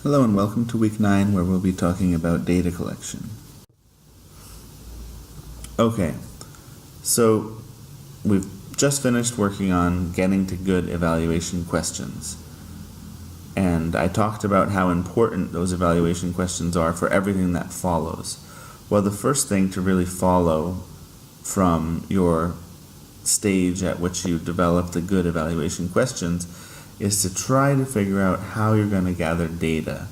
Hello and welcome to week 9 where we'll be talking about data collection. Okay, so we've just finished working on getting to good evaluation questions. And I talked about how important those evaluation questions are for everything that follows. Well, the first thing to really follow from your stage at which you develop the good evaluation questions is to try to figure out how you're going to gather data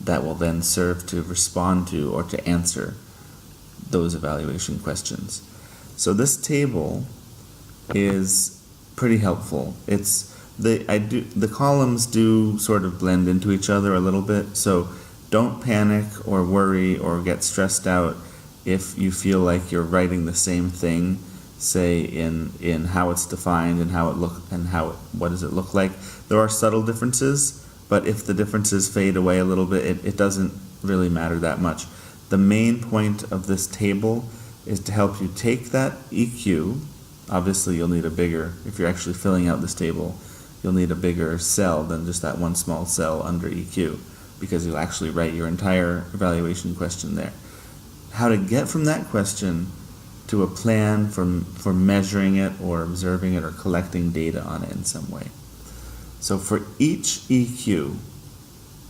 that will then serve to respond to or to answer those evaluation questions. So this table is pretty helpful. The columns do sort of blend into each other a little bit, so don't panic or worry or get stressed out if you feel like you're writing the same thing, say in how it's defined and what does it look like. There are subtle differences, but if the differences fade away a little bit, it doesn't really matter that much. The main point of this table is to help you take that EQ. Obviously you'll need if you're actually filling out this table, you'll need a bigger cell than just that one small cell under EQ, because you'll actually write your entire evaluation question there. How to get from that question to a plan for measuring it or observing it or collecting data on it in some way. So for each EQ,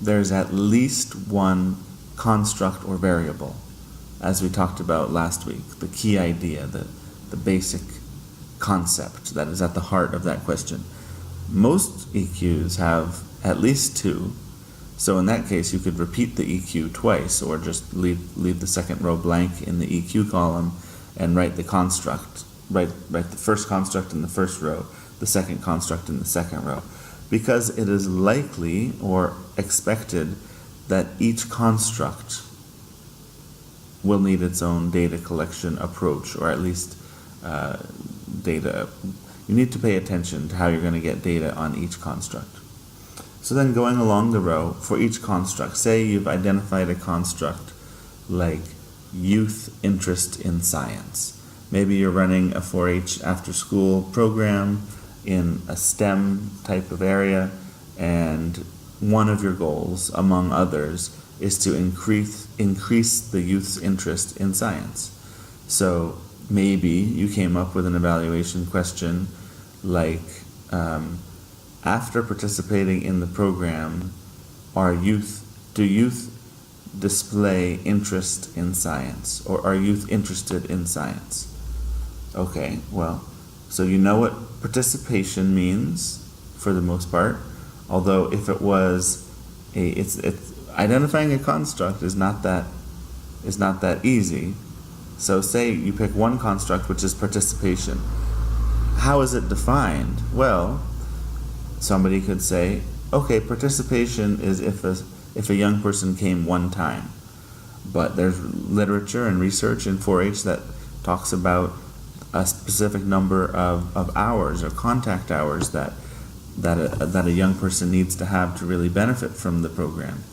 there's at least one construct or variable, as we talked about last week, the key idea, the basic concept that is at the heart of that question. Most EQs have at least two, so in that case you could repeat the EQ twice or just leave the second row blank in the EQ column and write the construct, write the first construct in the first row, the second construct in the second row, because it is likely or expected that each construct will need its own data collection approach, or at least data. You need to pay attention to how you're going to get data on each construct. So then going along the row, for each construct, say you've identified a construct like youth interest in science. Maybe you're running a 4-H after-school program in a STEM type of area, and one of your goals, among others, is to increase the youth's interest in science. So maybe you came up with an evaluation question like, after participating in the program, do youth display interest in science, or are youth interested in science? Okay, well, so you know what participation means for the most part, although if it was it's identifying a construct is not that easy. So say you pick one construct, which is participation. How is it defined? Well, somebody could say, okay, participation is if a young person came one time. But there's literature and research in 4-H that talks about a specific number of hours or contact hours that a young person needs to have to really benefit from the program.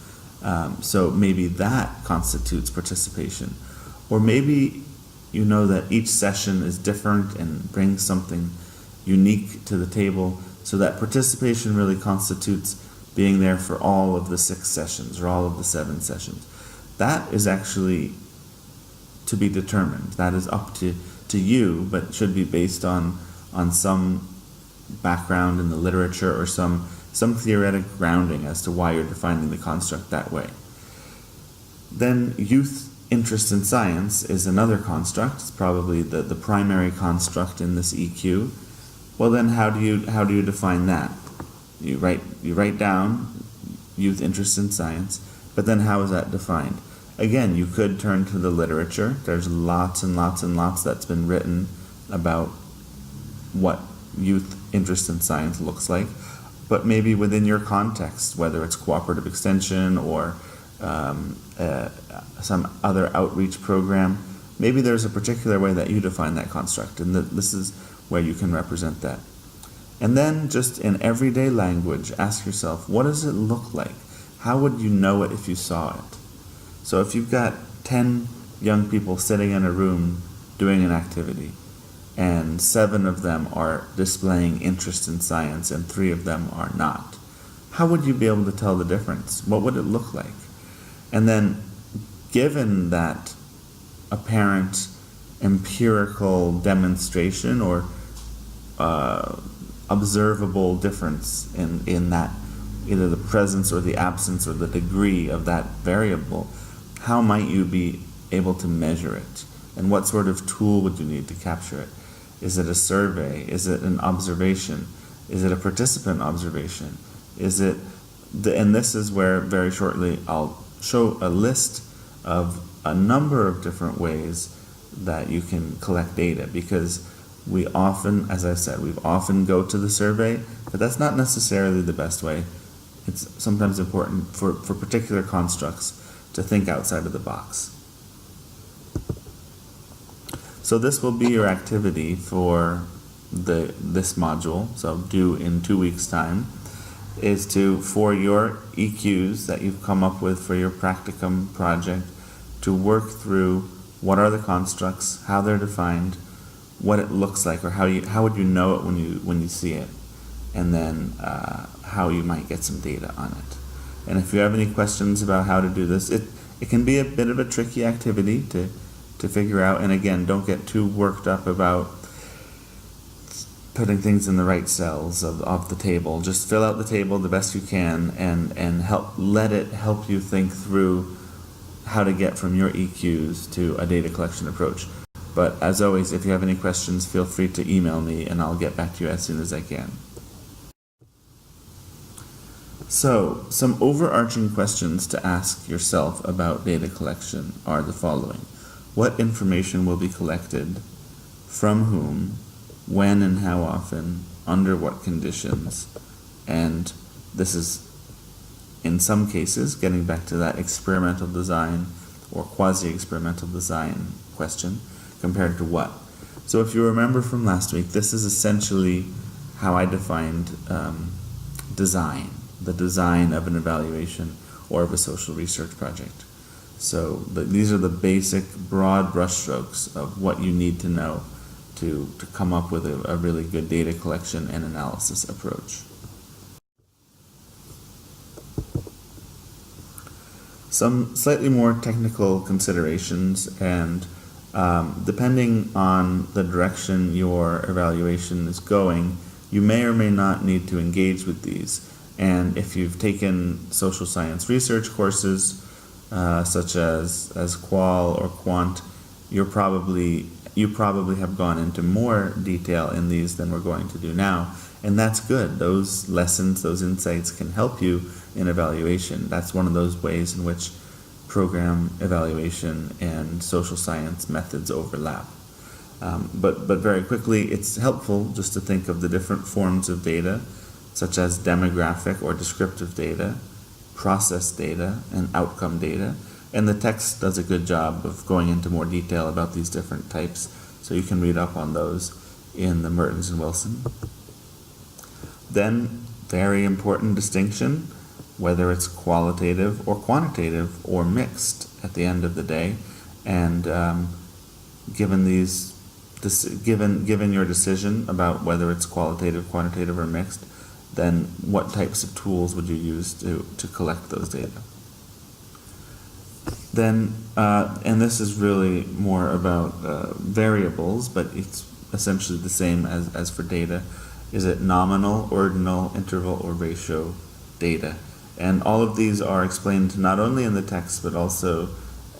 So maybe that constitutes participation. Or maybe you know that each session is different and brings something unique to the table, so that participation really constitutes being there for all of the 6 sessions or all of the 7 sessions. That is actually to be determined. That is up to you, but should be based on some background in the literature or some theoretic grounding as to why you're defining the construct that way. Then youth interest in science is another construct. It's probably the primary construct in this EQ. Well, then how do you define that? You write down youth interest in science, but then how is that defined? Again, you could turn to the literature. There's lots and lots and lots that's been written about what youth interest in science looks like, but maybe within your context, whether it's cooperative extension or some other outreach program, maybe there's a particular way that you define that construct, and this is where you can represent that. And then just in everyday language, ask yourself, what does it look like? How would you know it if you saw it? So if you've got 10 young people sitting in a room doing an activity, and 7 of them are displaying interest in science and 3 of them are not, how would you be able to tell the difference? What would it look like? And then, given that apparent empirical demonstration or observable difference in that, either the presence or the absence or the degree of that variable, how might you be able to measure it? And what sort of tool would you need to capture it? Is it a survey? Is it an observation? Is it a participant observation? Is it and this is where very shortly I'll show a list of a number of different ways that you can collect data, because we often, as I said, we often go to the survey, but that's not necessarily the best way. It's sometimes important for particular constructs to think outside of the box. So this will be your activity for this module, so due in 2 weeks' time, is for your EQs that you've come up with for your practicum project, to work through what are the constructs, how they're defined, what it looks like, or how would you know it when you see it, and then how you might get some data on it. And if you have any questions about how to do this, it can be a bit of a tricky activity to figure out. And again, don't get too worked up about putting things in the right cells of the table. Just fill out the table the best you can and let it help you think through how to get from your EQs to a data collection approach. But as always, if you have any questions, feel free to email me and I'll get back to you as soon as I can. So, some overarching questions to ask yourself about data collection are the following. What information will be collected, from whom, when and how often, under what conditions? And this is, in some cases, getting back to that experimental design or quasi-experimental design question, compared to what? So if you remember from last week, this is essentially how I defined design, the design of an evaluation or of a social research project. So these are the basic broad brushstrokes of what you need to know to come up with a really good data collection and analysis approach. Some slightly more technical considerations, and depending on the direction your evaluation is going, you may or may not need to engage with these. And if you've taken social science research courses, such as Qual or Quant, you probably have gone into more detail in these than we're going to do now. And that's good. Those lessons, those insights can help you in evaluation. That's one of those ways in which program evaluation and social science methods overlap. But very quickly, it's helpful just to think of the different forms of data, such as demographic or descriptive data, process data, and outcome data. And the text does a good job of going into more detail about these different types, so you can read up on those in the Mertens and Wilson. Then, very important distinction, whether it's qualitative or quantitative or mixed at the end of the day. And given your decision about whether it's qualitative, quantitative, or mixed, then what types of tools would you use to collect those data? Then, and this is really more about variables, but it's essentially the same as for data. Is it nominal, ordinal, interval, or ratio data? And all of these are explained not only in the text, but also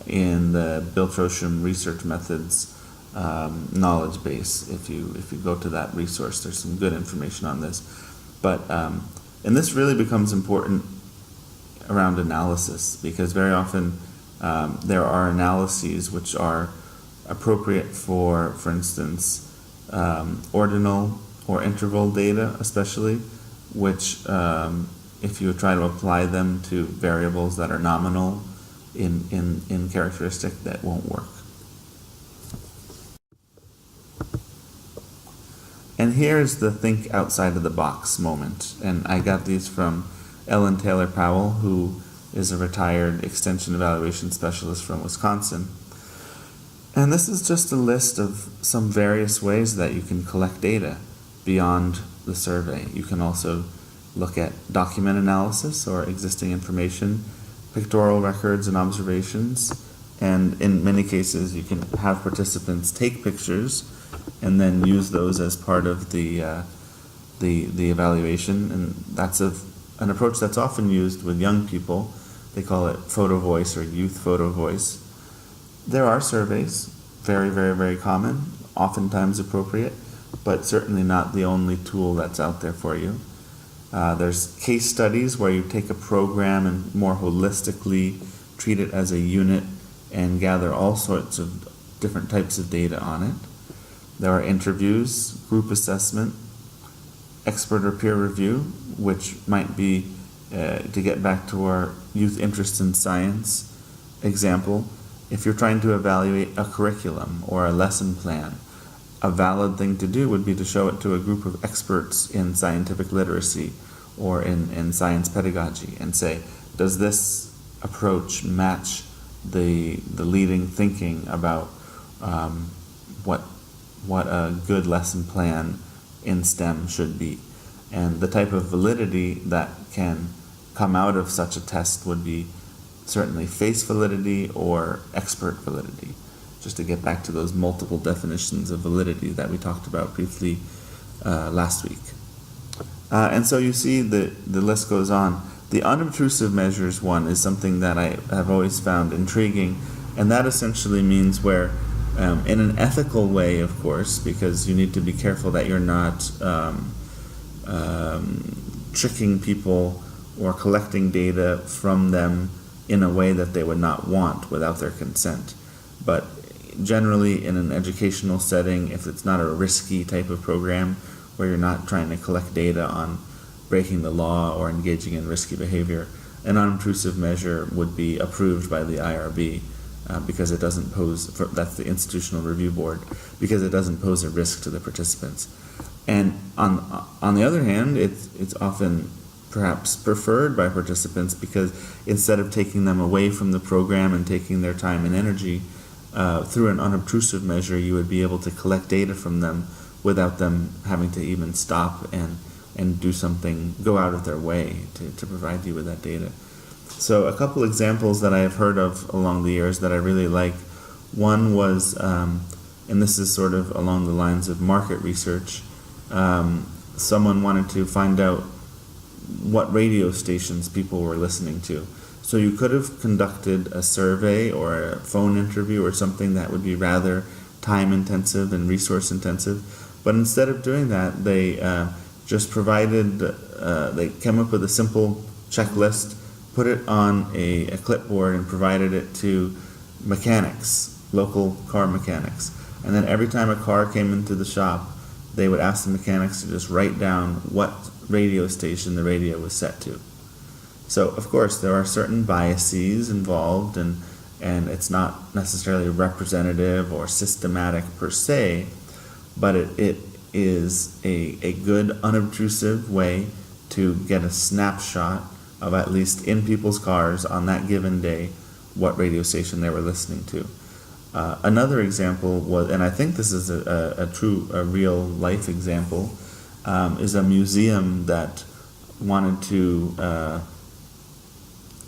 in the Bill Trosham Research Methods knowledge base. If you go to that resource, there's some good information on this. But and this really becomes important around analysis, because very often there are analyses which are appropriate for instance, ordinal or interval data, especially, which if you try to apply them to variables that are nominal in characteristic, that won't work. And here's the think outside of the box moment. And I got these from Ellen Taylor Powell, who is a retired extension evaluation specialist from Wisconsin. And this is just a list of some various ways that you can collect data beyond the survey. You can also look at document analysis or existing information, pictorial records and observations, and in many cases you can have participants take pictures and then use those as part of the evaluation, and that's an approach that's often used with young people. They call it photo voice or youth photo voice. There are surveys, very, very, very common, oftentimes appropriate, but certainly not the only tool that's out there for you. There's case studies where you take a program and more holistically treat it as a unit and gather all sorts of different types of data on it. There are interviews, group assessment, expert or peer review, which might be, to get back to our youth interest in science example, if you're trying to evaluate a curriculum or a lesson plan, a valid thing to do would be to show it to a group of experts in scientific literacy or in science pedagogy and say, does this approach match the leading thinking about what a good lesson plan in STEM should be? And the type of validity that can come out of such a test would be certainly face validity or expert validity, just to get back to those multiple definitions of validity that we talked about briefly last week. And so you see the list goes on. The unobtrusive measures one is something that I have always found intriguing, and that essentially means where, in an ethical way, of course, because you need to be careful that you're not tricking people or collecting data from them in a way that they would not want without their consent. But generally in an educational setting, if it's not a risky type of program where you're not trying to collect data on breaking the law or engaging in risky behavior, an unobtrusive measure would be approved by the IRB because it doesn't pose, that's the Institutional Review Board, because it doesn't pose a risk to the participants. And on the other hand, it's often perhaps preferred by participants because instead of taking them away from the program and taking their time and energy, through an unobtrusive measure, you would be able to collect data from them without them having to even stop and do something, go out of their way to provide you with that data. So a couple examples that I have heard of along the years that I really like. One was, and this is sort of along the lines of market research, someone wanted to find out what radio stations people were listening to. So you could have conducted a survey or a phone interview or something that would be rather time intensive and resource intensive, but instead of doing that, they just provided, they came up with a simple checklist, put it on a clipboard and provided it to mechanics, local car mechanics. And then every time a car came into the shop, they would ask the mechanics to just write down what radio station the radio was set to. So of course there are certain biases involved and it's not necessarily representative or systematic per se, but it is a good unobtrusive way to get a snapshot of, at least in people's cars on that given day, what radio station they were listening to. Another example was, and I think this is a real life example, is a museum that wanted to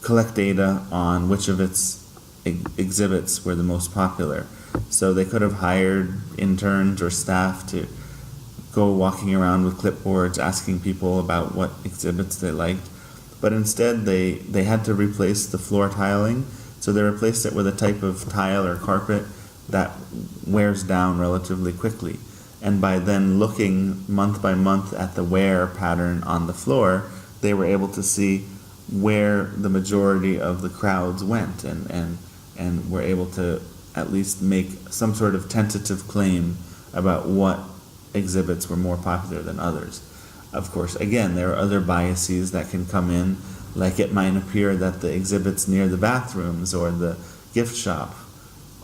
collect data on which of its exhibits were the most popular. So they could have hired interns or staff to go walking around with clipboards asking people about what exhibits they liked, but instead they had to replace the floor tiling. So they replaced it with a type of tile or carpet that wears down relatively quickly. And by then looking month by month at the wear pattern on the floor, they were able to see where the majority of the crowds went and were able to at least make some sort of tentative claim about what exhibits were more popular than others. Of course, again, there are other biases that can come in, like it might appear that the exhibits near the bathrooms or the gift shop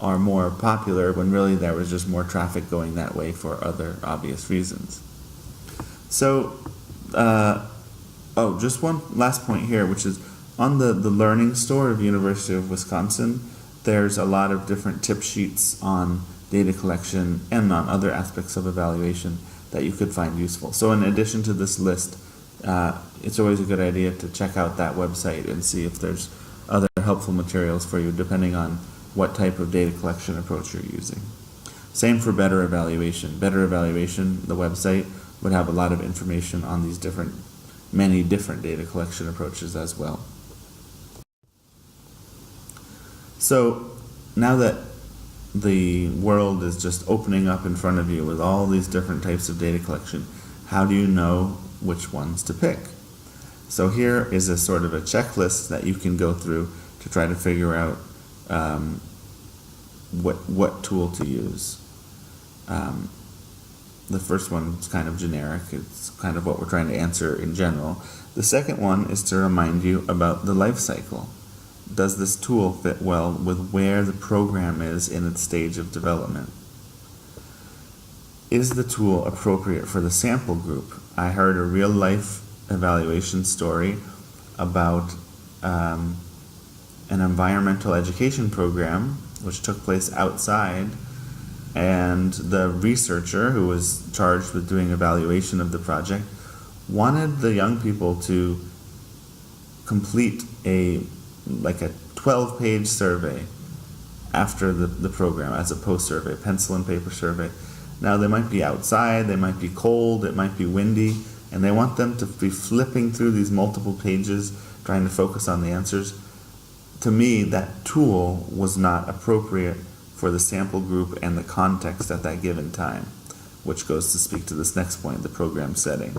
are more popular when really there was just more traffic going that way for other obvious reasons. So, just one last point here, which is on the Learning Store of University of Wisconsin, there's a lot of different tip sheets on data collection and on other aspects of evaluation that you could find useful. So in addition to this list, it's always a good idea to check out that website and see if there's other helpful materials for you, depending on what type of data collection approach you're using. Same for Better Evaluation. Better Evaluation, the website, would have a lot of information on these many different data collection approaches as well. So now that the world is just opening up in front of you with all these different types of data collection, how do you know which ones to pick? So here is a sort of a checklist that you can go through to try to figure out what tool to use. The first one is kind of generic. It's kind of what we're trying to answer in general. The second one is to remind you about the life cycle. Does this tool fit well with where the program is in its stage of development? Is the tool appropriate for the sample group? I heard a real-life evaluation story about an environmental education program which took place outside, and the researcher who was charged with doing evaluation of the project wanted the young people to complete a 12-page survey after the program as a post-survey, pencil and paper survey. Now they might be outside, they might be cold, it might be windy, and they want them to be flipping through these multiple pages trying to focus on the answers. To me, that tool was not appropriate for the sample group and the context at that given time, which goes to speak to this next point, the program setting.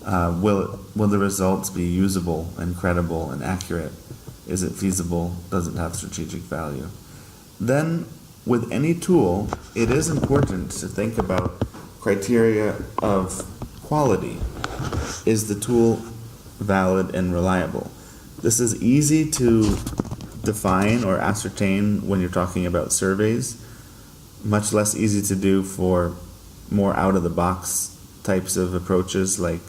Will the results be usable and credible and accurate? Is it feasible? Does it have strategic value? Then, with any tool, it is important to think about criteria of quality. Is the tool valid and reliable? This is easy to define or ascertain when you're talking about surveys, much less easy to do for more out-of-the-box types of approaches like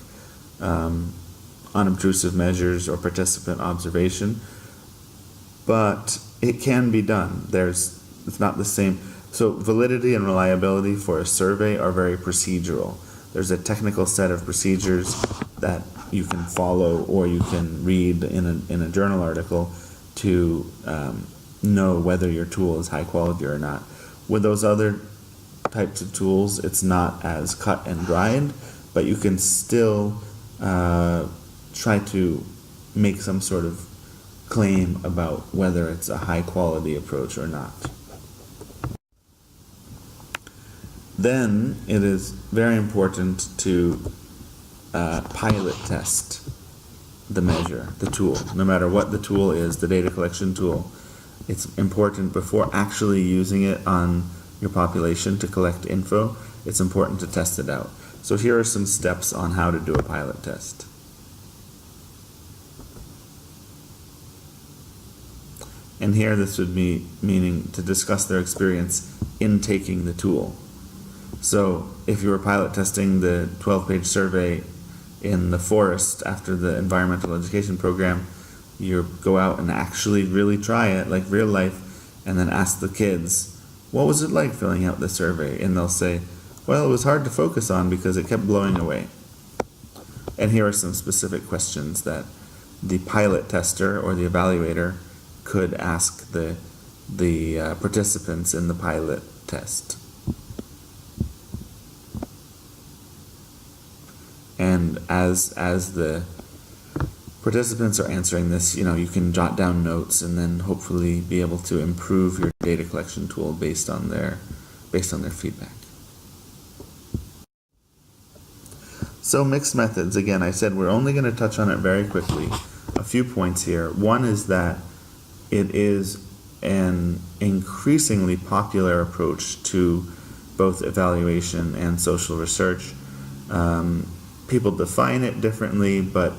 unobtrusive measures or participant observation, but it can be done. It's not the same. So validity and reliability for a survey are very procedural. There's a technical set of procedures that you can follow or you can read in a journal article to know whether your tool is high quality or not. With those other types of tools, it's not as cut and dried, but you can still try to make some sort of claim about whether it's a high quality approach or not. Then it is very important to pilot test the measure, the tool. No matter what the tool is, the data collection tool, it's important before actually using it on your population to collect info, it's important to test it out. So here are some steps on how to do a pilot test. And here this would be meaning to discuss their experience in taking the tool. So if you were pilot testing the 12-page survey in the forest after the environmental education program, you go out and actually really try it, like real life, and then ask the kids, what was it like filling out the survey? And they'll say, well, it was hard to focus on because it kept blowing away. And here are some specific questions that the pilot tester or the evaluator could ask the participants in the pilot test. And as the participants are answering this, you can jot down notes and then hopefully be able to improve your data collection tool based on their feedback. So mixed methods, again, I said we're only going to touch on it very quickly. A few points here. One is that it is an increasingly popular approach to both evaluation and social research. People define it differently, but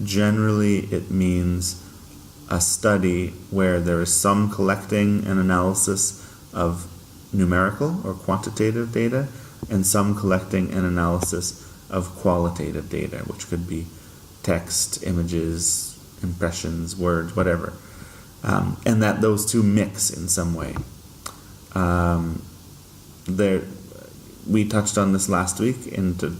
generally it means a study where there is some collecting and analysis of numerical or quantitative data and some collecting and analysis of qualitative data, which could be text, images, impressions, words, whatever. And that those two mix in some way. We touched on this last week into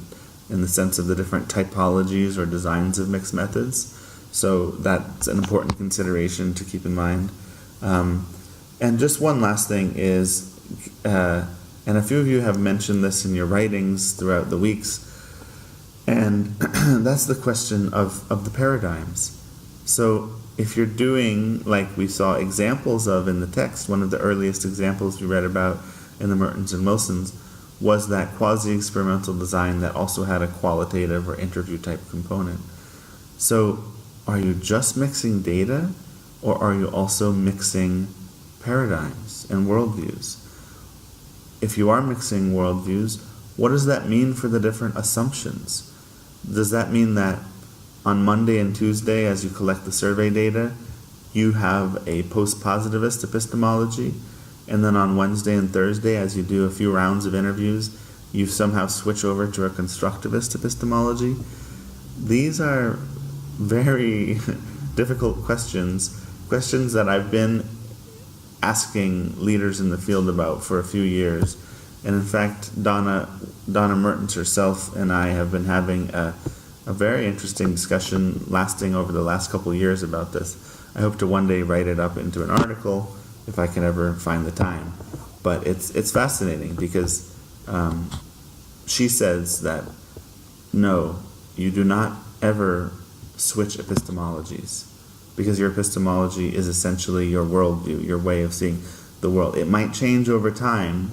in the sense of the different typologies or designs of mixed methods. So that's an important consideration to keep in mind. And just one last thing is, and a few of you have mentioned this in your writings throughout the weeks, and that's the question of the paradigms. So if you're doing, like we saw examples of in the text, one of the earliest examples we read about in the Mertens and Wilsons was that quasi-experimental design that also had a qualitative or interview type component. So are you just mixing data, or are you also mixing paradigms and worldviews? If you are mixing worldviews, what does that mean for the different assumptions? Does that mean that on Monday and Tuesday, as you collect the survey data, you have a post-positivist epistemology, and then on Wednesday and Thursday, as you do a few rounds of interviews, you somehow switch over to a constructivist epistemology? These are very difficult questions that I've been asking leaders in the field about for a few years. And in fact, Donna Mertens herself and I have been having a very interesting discussion lasting over the last couple of years about this. I hope to one day write it up into an article if I can ever find the time. But it's fascinating because she says that no, you do not ever switch epistemologies, because your epistemology is essentially your worldview, your way of seeing the world. It might change over time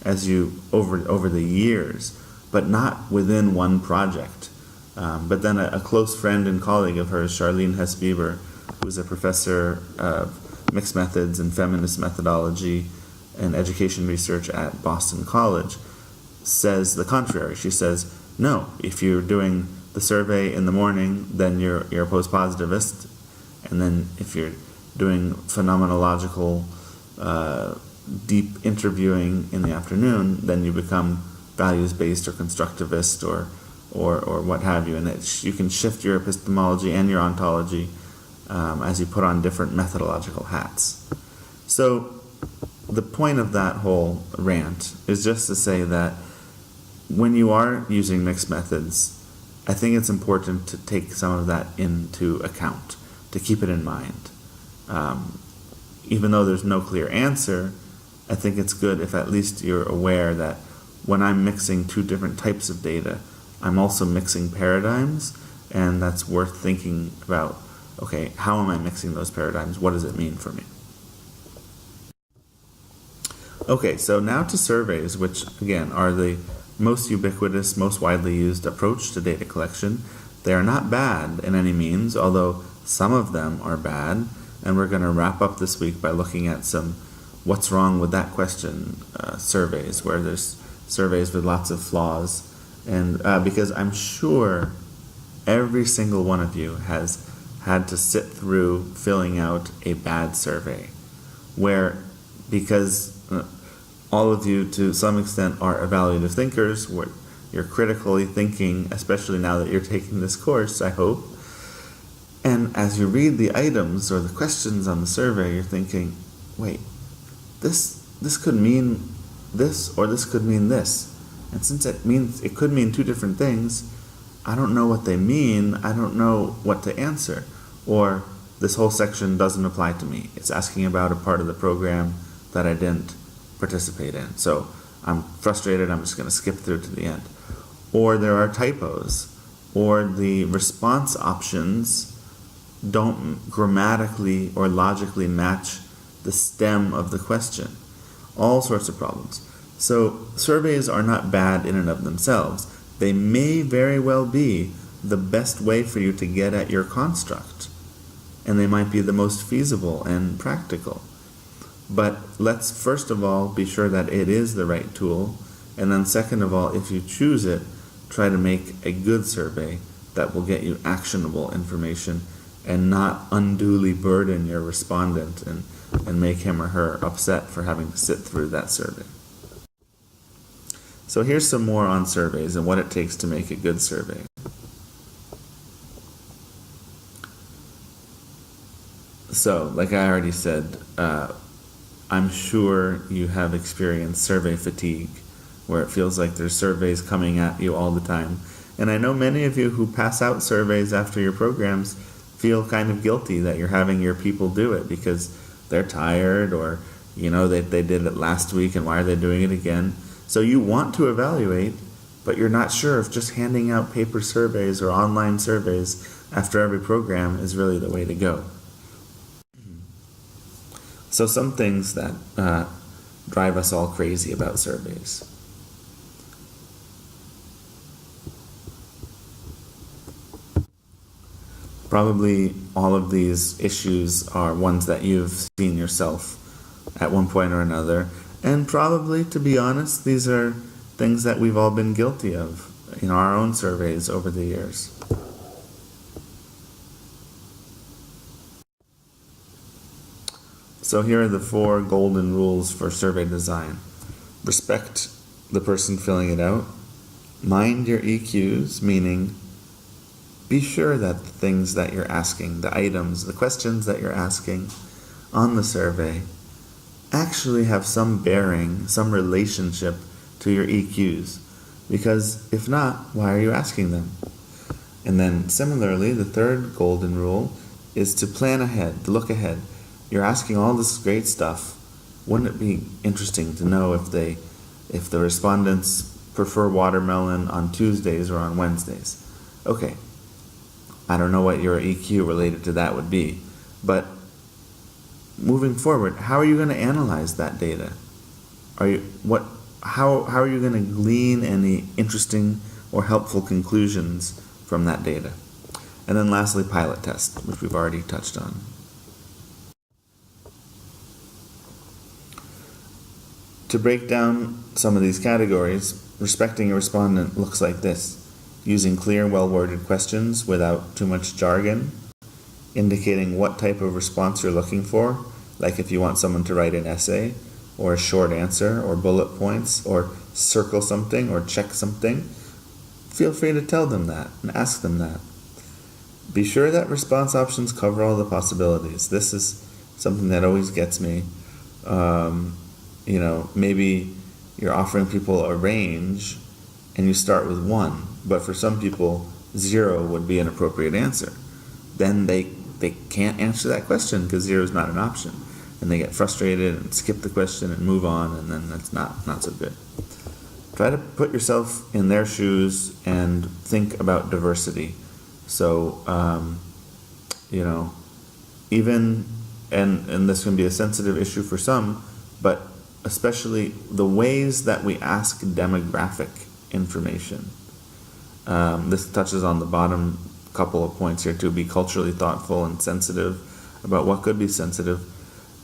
as you over the years, but not within one project. But then a close friend and colleague of hers, Charlene Hess-Bieber, who's a professor of mixed methods and feminist methodology and education research at Boston College, says the contrary. She says, no, if you're doing the survey in the morning, then you're a post-positivist, and then if you're doing phenomenological deep interviewing in the afternoon, then you become values-based or constructivist or what have you, and you can shift your epistemology and your ontology as you put on different methodological hats. So the point of that whole rant is just to say that when you are using mixed methods, I think it's important to take some of that into account, to keep it in mind. Even though there's no clear answer, I think it's good if at least you're aware that when I'm mixing two different types of data, I'm also mixing paradigms, and that's worth thinking about, okay, how am I mixing those paradigms? What does it mean for me? Okay, so now to surveys, which again are the most ubiquitous, most widely used approach to data collection. They are not bad in any means, although some of them are bad, and we're going to wrap up this week by looking at some what's wrong with that question surveys, where there's surveys with lots of flaws. And because I'm sure every single one of you has had to sit through filling out a bad survey, where because all of you to some extent are evaluative thinkers, where you're critically thinking, especially now that you're taking this course, I hope. And as you read the items or the questions on the survey, you're thinking, wait, this could mean this, or this could mean this. And since it could mean two different things, I don't know what they mean, I don't know what to answer. Or this whole section doesn't apply to me. It's asking about a part of the program that I didn't participate in. So I'm frustrated, I'm just going to skip through to the end. Or there are typos, or the response options don't grammatically or logically match the stem of the question. All sorts of problems. So surveys are not bad in and of themselves. They may very well be the best way for you to get at your construct, and they might be the most feasible and practical. But let's first of all be sure that it is the right tool, and then second of all, if you choose it, try to make a good survey that will get you actionable information and not unduly burden your respondent and make him or her upset for having to sit through that survey. So here's some more on surveys and what it takes to make a good survey. So, like I already said, I'm sure you have experienced survey fatigue where it feels like there's surveys coming at you all the time. And I know many of you who pass out surveys after your programs feel kind of guilty that you're having your people do it because they're tired, or they did it last week and why are they doing it again. So you want to evaluate, but you're not sure if just handing out paper surveys or online surveys after every program is really the way to go. So some things that drive us all crazy about surveys. Probably all of these issues are ones that you've seen yourself at one point or another. And probably, to be honest, these are things that we've all been guilty of in our own surveys over the years. So here are the 4 golden rules for survey design. Respect the person filling it out. Mind your EQs, meaning be sure that the things that you're asking, the items, the questions that you're asking on the survey actually have some bearing, some relationship to your EQs. Because if not, why are you asking them? And then similarly, the 3rd golden rule is to plan ahead, to look ahead. You're asking all this great stuff. Wouldn't it be interesting to know if the respondents prefer watermelon on Tuesdays or on Wednesdays? Okay, I don't know what your EQ related to that would be, but moving forward, how are you going to analyze that data? How are you going to glean any interesting or helpful conclusions from that data? And then lastly, pilot test, which we've already touched on. To break down some of these categories, respecting a respondent looks like this: using clear, well-worded questions without too much jargon, indicating what type of response you're looking for, like if you want someone to write an essay, or a short answer, or bullet points, or circle something, or check something. Feel free to tell them that and ask them that. Be sure that response options cover all the possibilities. This is something that always gets me. Maybe you're offering people a range and you start with 1, but for some people 0 would be an appropriate answer. Then they can't answer that question because 0 is not an option, and they get frustrated and skip the question and move on, and then that's not so good. Try to put yourself in their shoes and think about diversity. So even and this can be a sensitive issue for some, but especially the ways that we ask demographic information. This touches on the bottom couple of points here too. Be culturally thoughtful and sensitive about what could be sensitive.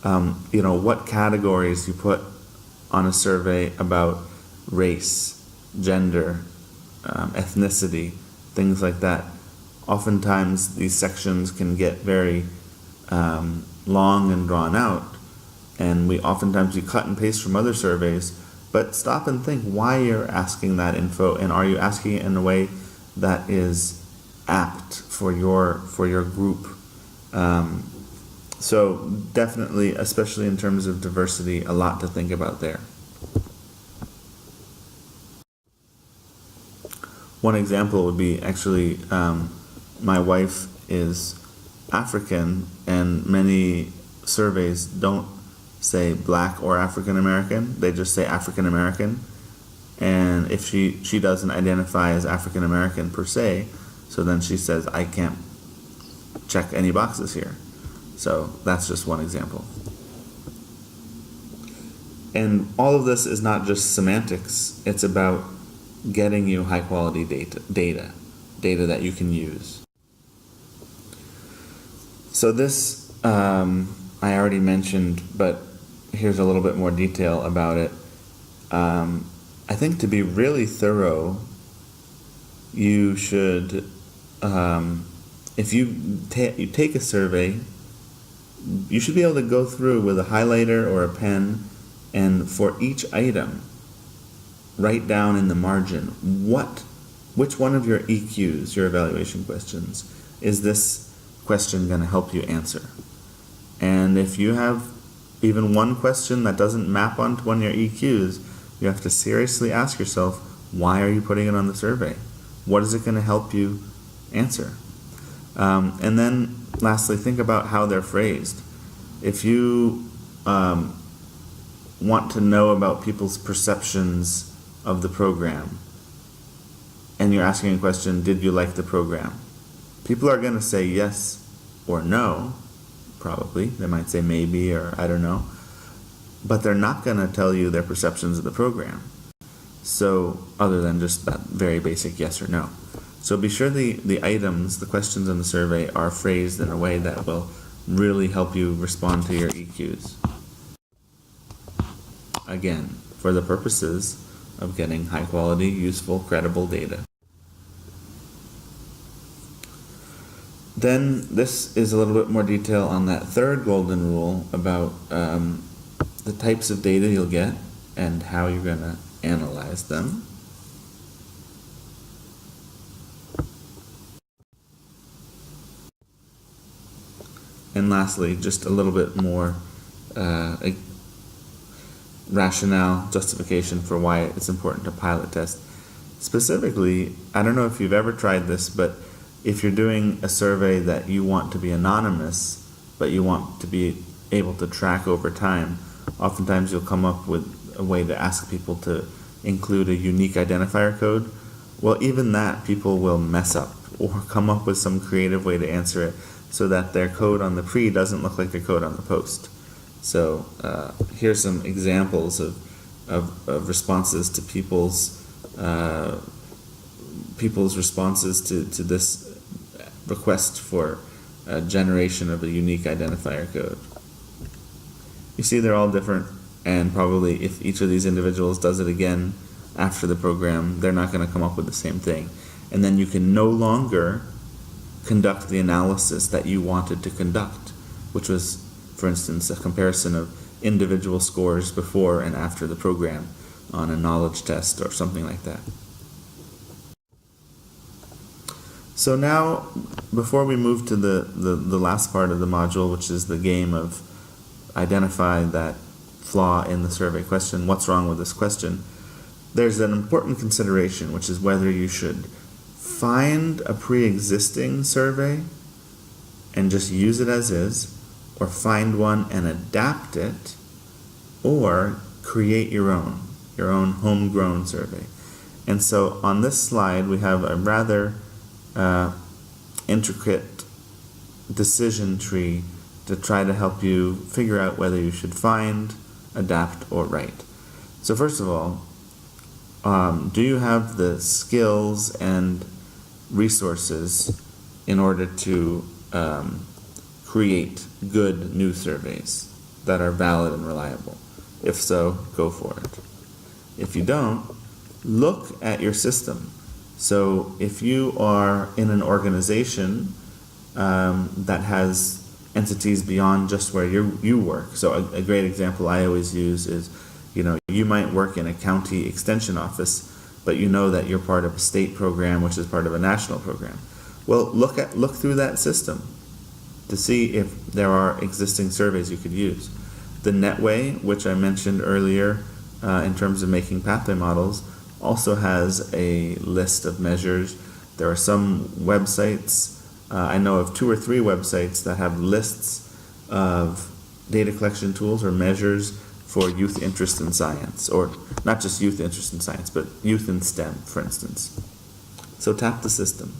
What categories you put on a survey about race, gender, ethnicity, things like that. Oftentimes these sections can get very long and drawn out, and oftentimes you cut and paste from other surveys, but stop and think why you're asking that info, and are you asking it in a way that is apt for your group. So definitely, especially in terms of diversity, a lot to think about there. One example would be actually my wife is African, and many surveys don't say Black or African American, they just say African American. And if she doesn't identify as African American per se, so then she says, I can't check any boxes here. So that's just one example. And all of this is not just semantics, it's about getting you high quality data that you can use. So this I already mentioned, but here's a little bit more detail about it. I think to be really thorough, you should, if you take a survey, you should be able to go through with a highlighter or a pen, and for each item, write down in the margin which one of your EQs, your evaluation questions, is this question going to help you answer. And if you have even one question that doesn't map onto one of your EQs, You have to seriously ask yourself, why are you putting it on the survey? What is it going to help you answer? And then lastly, think about how they're phrased. If you want to know about people's perceptions of the program, and you're asking a question, did you like the program? People are going to say yes or no, probably. They might say maybe or I don't know. But they're not going to tell you their perceptions of the program. So, other than just that very basic yes or no. So be sure the items, the questions in the survey are phrased in a way that will really help you respond to your EQs. Again, for the purposes of getting high quality, useful, credible data. Then this is a little bit more detail on that third golden rule about the types of data you'll get and how you're going to analyze them. And lastly, just a little bit more rationale, justification for why it's important to pilot test. Specifically, I don't know if you've ever tried this, but if you're doing a survey that you want to be anonymous, but you want to be able to track over time, oftentimes you'll come up with a way to ask people to include a unique identifier code. Well, even that people will mess up or come up with some creative way to answer it so that their code on the pre doesn't look like their code on the post. So here's some examples of responses to people's responses to this request for a generation of a unique identifier code. You see they're all different, and probably if each of these individuals does it again after the program, they're not going to come up with the same thing. And then you can no longer conduct the analysis that you wanted to conduct, which was, for instance, a comparison of individual scores before and after the program on a knowledge test or something like that. So now, before we move to the last part of the module, which is the game of identify that flaw in the survey question, what's wrong with this question, there's an important consideration, which is whether you should find a pre-existing survey and just use it as is, or find one and adapt it, or create your own homegrown survey. And so on this slide, we have a rather intricate decision tree to try to help you figure out whether you should find, adapt, or write. So first of all, do you have the skills and resources in order to create good new surveys that are valid and reliable? If so, go for it. If you don't, look at your system. So if you are in an organization that has entities beyond just where you work, so a great example I always use is, you might work in a county extension office, but you know that you're part of a state program, which is part of a national program. Well, look through that system to see if there are existing surveys you could use. The Netway, which I mentioned earlier in terms of making pathway models, also has a list of measures. There are some websites, I know of 2 or 3 websites that have lists of data collection tools or measures for youth interest in science, or not just youth interest in science, but youth in STEM, for instance. So tap the system.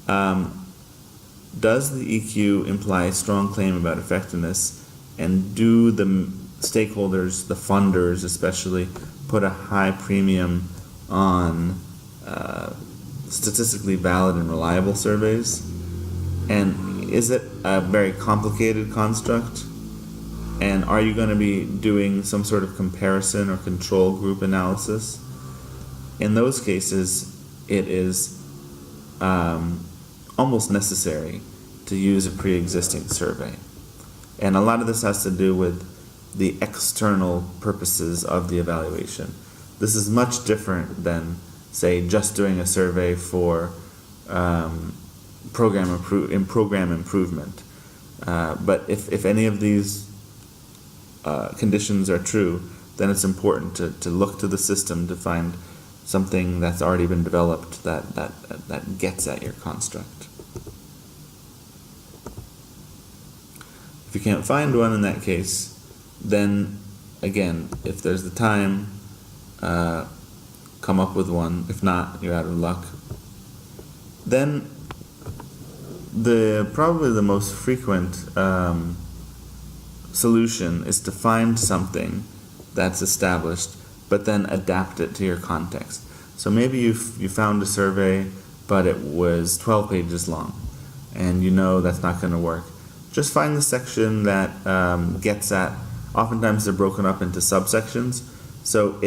Does the EQ imply a strong claim about effectiveness, and do the stakeholders, the funders especially, put a high premium on statistically valid and reliable surveys? And is it a very complicated construct? And are you going to be doing some sort of comparison or control group analysis? In those cases, it is almost necessary to use a pre-existing survey. And a lot of this has to do with the external purposes of the evaluation. This is much different than, say, just doing a survey for program improvement. But if any of these conditions are true, then it's important to look to the system to find something that's already been developed that gets at your construct. If you can't find one in that case, then again, if there's the time, come up with one. If not, you're out of luck. Then probably the most frequent solution is to find something that's established, but then adapt it to your context. So maybe you found a survey, but it was 12 pages long, and you know that's not going to work. Just find the section that gets at. Oftentimes they're broken up into subsections. So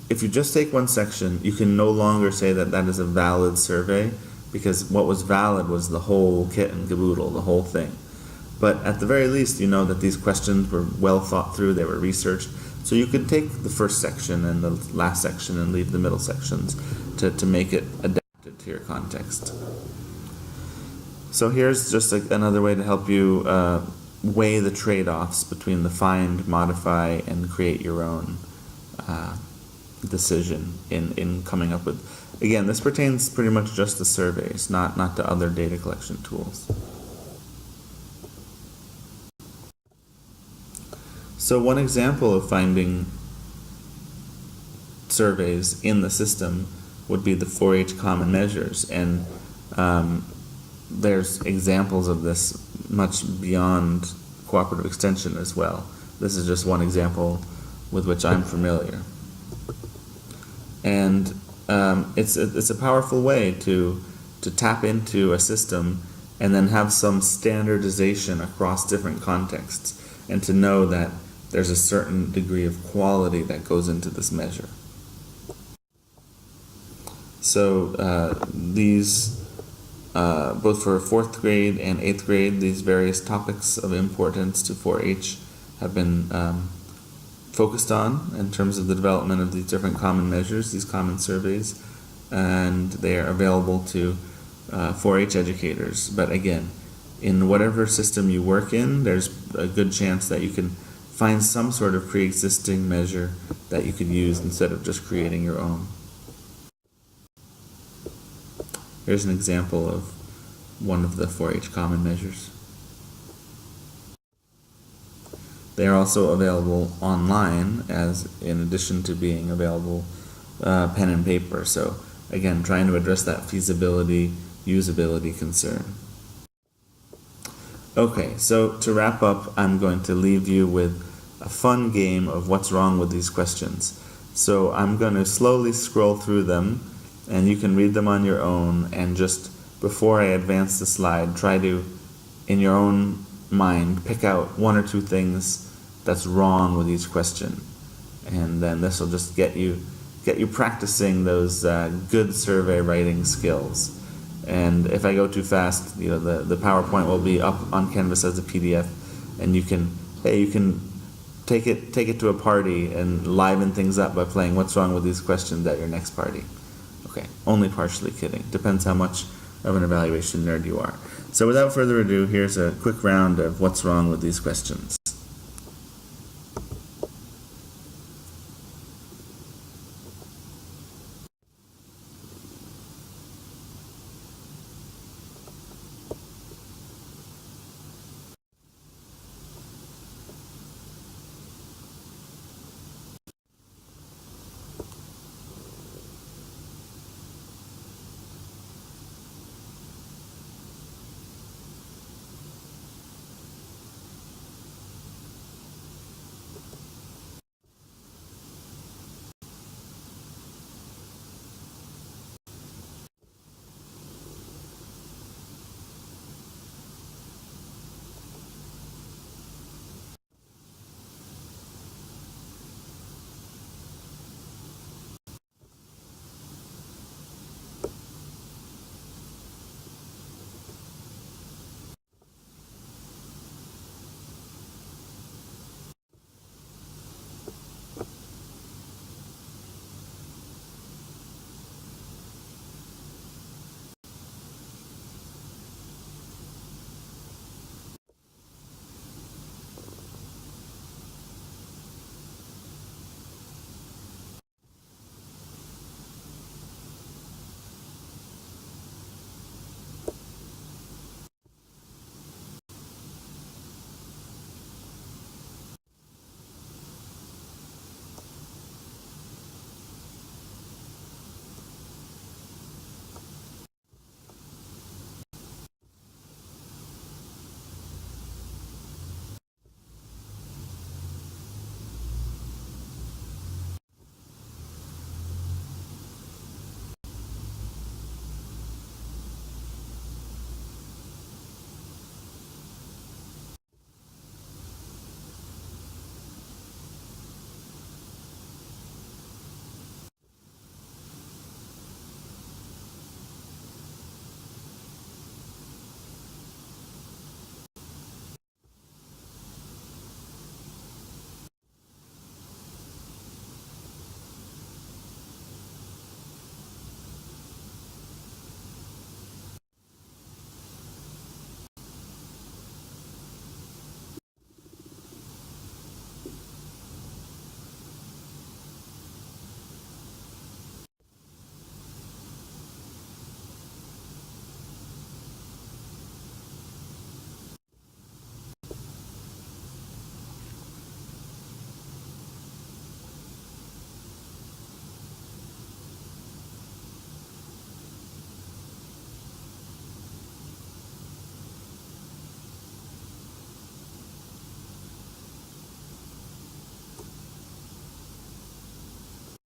if you just take one section, you can no longer say that that is a valid survey, because what was valid was the whole kit and caboodle, the whole thing. But at the very least, you know that these questions were well thought through, they were researched. So you could take the first section and the last section and leave the middle sections to make it adapted to your context. So here's just another way to help you weigh the trade-offs between the find, modify, and create your own decision in coming up with. Again, this pertains pretty much just to surveys, not to other data collection tools. So one example of finding surveys in the system would be the 4-H common measures, and there's examples of this much beyond cooperative extension as well. This is just one example with which I'm familiar. And it's a powerful way to tap into a system and then have some standardization across different contexts, and to know that there's a certain degree of quality that goes into this measure. So these, both for 4th grade and 8th grade, these various topics of importance to 4-H have been focused on in terms of the development of these different common measures, these common surveys, and they are available to 4-H educators. But again, in whatever system you work in, there's a good chance that you can find some sort of pre-existing measure that you could use instead of just creating your own. Here's an example of one of the 4-H common measures. They are also available online, as in addition to being available pen and paper. So again, trying to address that feasibility, usability concern. Okay, so to wrap up, I'm going to leave you with a fun game of what's wrong with these questions. So I'm going to slowly scroll through them, and you can read them on your own, and just before I advance the slide, try to, in your own mind, pick out one or two things that's wrong with each question. And then this will just get you practicing those good survey writing skills. And if I go too fast, the PowerPoint will be up on Canvas as a PDF, and you can take it to a party and liven things up by playing what's wrong with these questions at your next party. Okay, only partially kidding. Depends how much of an evaluation nerd you are. So without further ado, here's a quick round of what's wrong with these questions.